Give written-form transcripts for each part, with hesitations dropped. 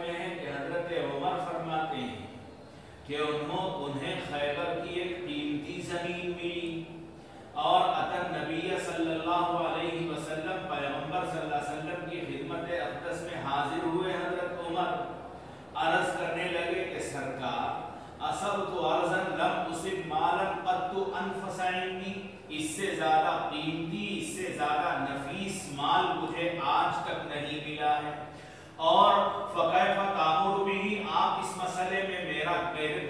ہیں کہ حضرت عمر فرماتے ہیں کہ انہیں خیبر کی ایک قیمتی زمین ملی اور اتى نبی صلی اللہ علیہ وسلم پیغمبر صلی اللہ علیہ وسلم کی خدمت اقدس میں حاضر ہوئے حضرت عمر عرض کرنے لگے کہ سرکار اصبت ارضا لم اصب مالا قط انفس عندي، اس سے زیادہ قیمتی اس سے زیادہ نفیس مال مجھے آج تک نہیں ملا ہے، اور فکیف تامر بھی، آپ اس مسئلے میں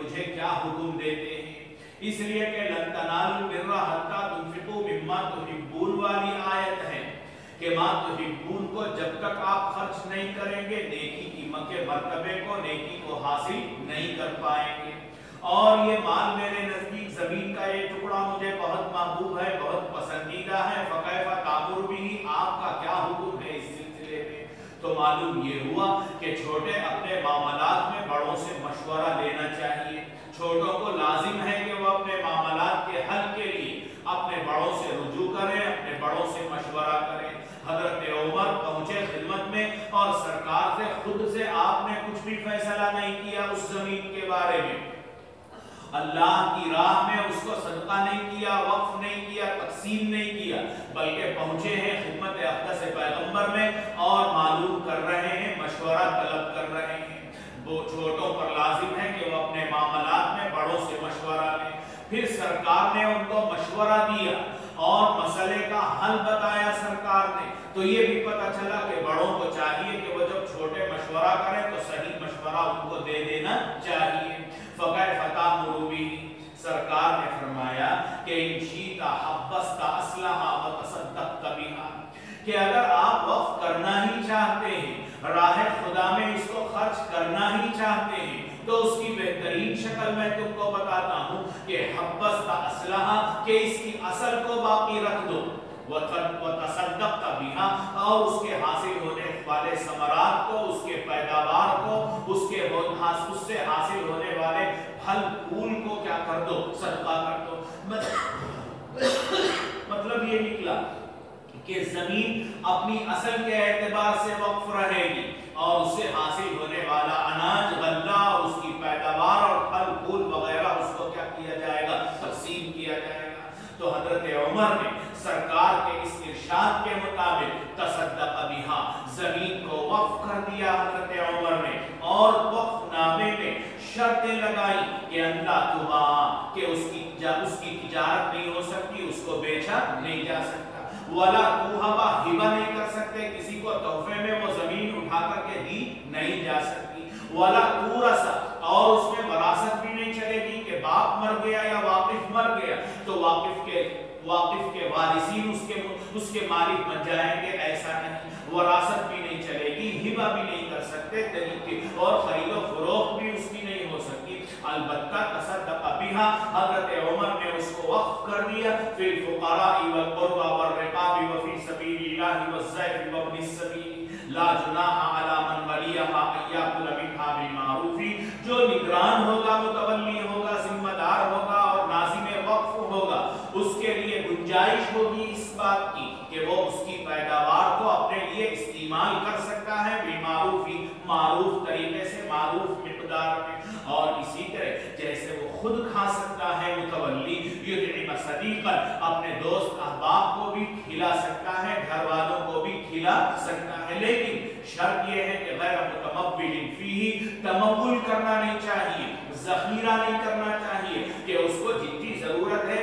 مجھے کیا حکم دیتے ہیں؟ اس لیے کہ لن تنالوا البر حتی تنفقوا مما تحبون والی آیت ہے کہ ما تحبون کو جب تک آپ خرچ نہیں کریں گے نیکی کی مرتبے کو نیکی کو حاصل نہیں کر پائیں گے۔ اور یہ مال میرے نزدیک زمین کا یہ ٹکڑا مجھے بہت محبوب ہے، بہت پسندیدہ ہے، فکیف تامر بھی، آپ کا کیا حکم ہے اس سلسلے میں؟ تو معلوم یہ ہوا کہ چھوٹے اپنے معاملات میں بڑوں سے مشورہ لینا چاہیے، چھوٹوں کو لازم ہے کہ وہ اپنے معاملات کے حل کے لیے اپنے بڑوں سے رجوع کریں، اپنے بڑوں سے مشورہ کریں۔ حضرت عمر پہنچے خدمت میں اور سرکار سے خود سے آپ نے کچھ بھی فیصلہ نہیں کیا اس زمین کے بارے میں، اللہ کی راہ میں اس کو صدقہ نہیں کیا، وقف نہیں کیا، تقسیم نہیں کیا، بلکہ پہنچے ہیں خدمت اقدس پیغمبر میں اور معلوم کر رہے ہیں، مشورہ طلب کر رہے ہیں۔ وہ چھوٹوں پر لازم ہے کہ وہ اپنے معاملات میں بڑوں سے مشورہ لیں۔ پھر سرکار نے ان کو مشورہ دیا اور مسئلے کا حل بتایا سرکار نے، تو یہ بھی پتہ چلا کہ بڑوں کو چاہیے کہ وہ جب چھوٹے مشورہ کریں تو صحیح مشورہ ان کو دے دینا چاہیے۔ فکیف تامر بھی، سرکار نے فرمایا کہ ان شئت حبست اصلھا وتصدقت بھا، کہ اگر آپ وقف کرنا ہی چاہتے ہیں، راہ خدا میں اس کو خرچ کرنا ہی چاہتے ہیں، تو اس کی بہترین شکل میں تم کو بتاتا ہوں کہ حبست اصلھا، کہ اس کی اصل کو باقی رکھ دو، وتصدقت بھا، اور اس کے حاصل ہونے والے ثمرات کو، اس کے پیداوار کو، اس سے حاصل ہونے والے پھل پھول کو کیا کر دو، صدقہ کر دو۔ مطلب یہ نکلا کہ زمین اپنی اصل کے اعتبار سے وقف رہے گی اور اس سے حاصل ہونے والا اناج غلہ، اس کی پیداوار اور پھل پھول وغیرہ اس کو کیا کیا جائے گا، تقسیم کیا جائے گا۔ تو حضرت عمر نے سرکار کے اس ارشاد کے مطابق تصدق بھا، زمین کو وقف کر دیا حضرت عمر نے، اور وقف نامے میں شرطیں لگائی کہ اللہ تباع، کہ اس کی تجارت نہیں ہو سکتی، اس کو بیچا نہیں جا سکتا، ولا توہبا، ہبہ نہیں کر سکتے، کسی کو تحفے میں وہ زمین اٹھا کر کے دی نہیں جا سکتی، ولا تورث، اور اس میں وراثت بھی نہیں چلے گی کہ باپ مر گیا یا واقف مر گیا تو واقف کے وارثین اس کے مالک بن جائیں گے، ایسا نہیں، وراثت بھی نہیں چلے گی، ہبہ بھی نہیں کر سکتے طریقے، اور خرید و فروخت بھی اس کی نہیں ہو سکتی، البتہ تصدق بھا، حضرت عمر نے اس کو وقف کر دیا، فی الفقراء والقربى والرقاب وفی سبیل اللہ والضعف وابن السبیل، لا جناح علی من ولیھا ان یأکل منھا بالمعروف، جو نگران ہوگا، متولی ہوگا، ذمہ دار ہوگا اور ناظم وقف ہوگا، اس کے لیے گنجائش ہوگی اس بات کی کہ وہ اس کی پیداوار کو اپنے لیے استعمال کر سکتا ہے، بالمعروف، معروف طریقے سے، معروف مقدار میں، اور اسی طرح جیسے وہ خود کھا سکتا ہے متولی، یطعم صدیقا، اپنے دوست احباب کو بھی کھلا سکتا ہے، گھر والوں کو بھی کھلا سکتا ہے، لیکن شرط یہ ہے کہ غیر متمول فیہ، تمول کرنا نہیں چاہیے، ذخیرہ نہیں کرنا چاہیے، کہ اس کو جتنی ضرورت ہے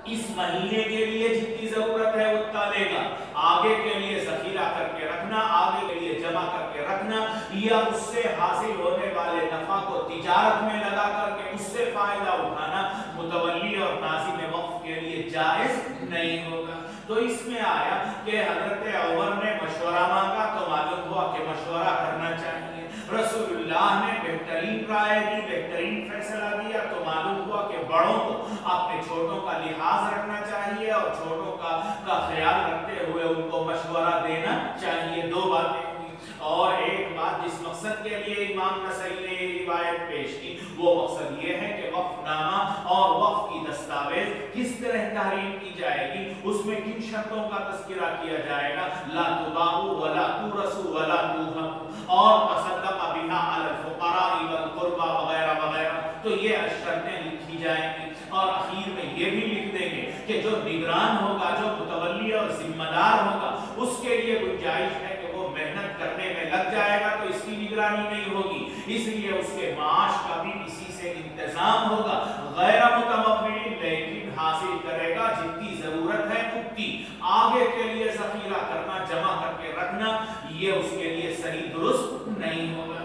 اس مہینے کے لیے جتنی ضرورت ہے اتنا لے گا، آگے کے لیے ذخیرہ کر کے رکھنا، آگے کے لیے جمع کر کے رکھنا، یا اس سے حاصل ہونے والے نفع کو تجارت میں لگا کر کے اس سے فائدہ اٹھانا متولی اور ناظم وقف کے لیے جائز نہیں ہوگا۔ تو اس میں آیا کہ حضرت عمر نے مشورہ مانگا تو معلوم ہوا کہ مشورہ کرنا چاہیے، رسول اللہ نے بہترین رائے دی، بہترین فیصلہ دیا، تو معلوم ہوا کہ بڑوں کو اپنے چھوٹوں کا لحاظ رکھنا چاہیے اور چھوٹوں کا خیال رکھتے ہوئے ان کو مشورہ دینا چاہیے۔ دو باتیں ہوئی، اور ایک بات جس مقصد کے لیے امام نسائی نے یہ روایت پیش کی، وہ مقصد یہ ہے کہ وقف نامہ اور وقف کی دستاویز کس طرح تحریر کی جائے گی، اس میں کن شرطوں کا تذکرہ کیا جائے گا، لا تباع ولا تورث ولا توہب، اور تصدق کہ جو نگران ہوگا، جو متولی اور ذمہ دار ہوگا، اس کے لیے گنجائش ہے کہ وہ محنت کرنے میں لگ جائے گا تو اس کی نگرانی نہیں ہوگی، اس لیے اس کے معاش کا بھی اسی سے انتظام ہوگا۔ غیر متمول لیکن حاصل کرے گا جتنی ضرورت ہے اتنی، آگے کے لیے ذخیرہ کرنا، جمع کر کے رکھنا، یہ اس کے لیے صحیح درست نہیں ہوگا۔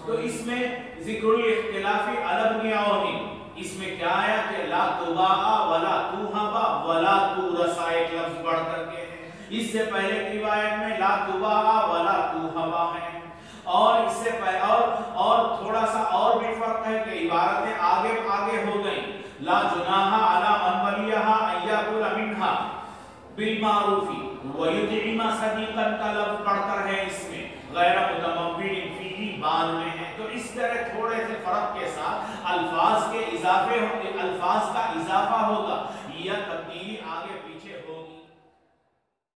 تو اس میں ذکر الاختلاف علی ابن عون، اس میں کیا آیا کہ لا تباع ولا توہبا ولا تورثا، ایک لفظ بڑھ کر کے ہے۔ اس سے پہلے کی روایت میں لا تباع ولا توہبا ہے، اور اس سے اور تھوڑا سا اور بھی فرق ہے کہ عبارتیں آگے ہو گئیں۔ لا جناح علی من ولیھا ان یاکل منھا بالمعروف ویطعم صدیقا کا لفظ پڑھ کر ہے، اس میں غیر متمول فیہ بعد میں ہے۔ تو اس طرح تھوڑے سے فرق کے ساتھ الفاظ کا اضافہ ہوگا یا تبدیلی آگے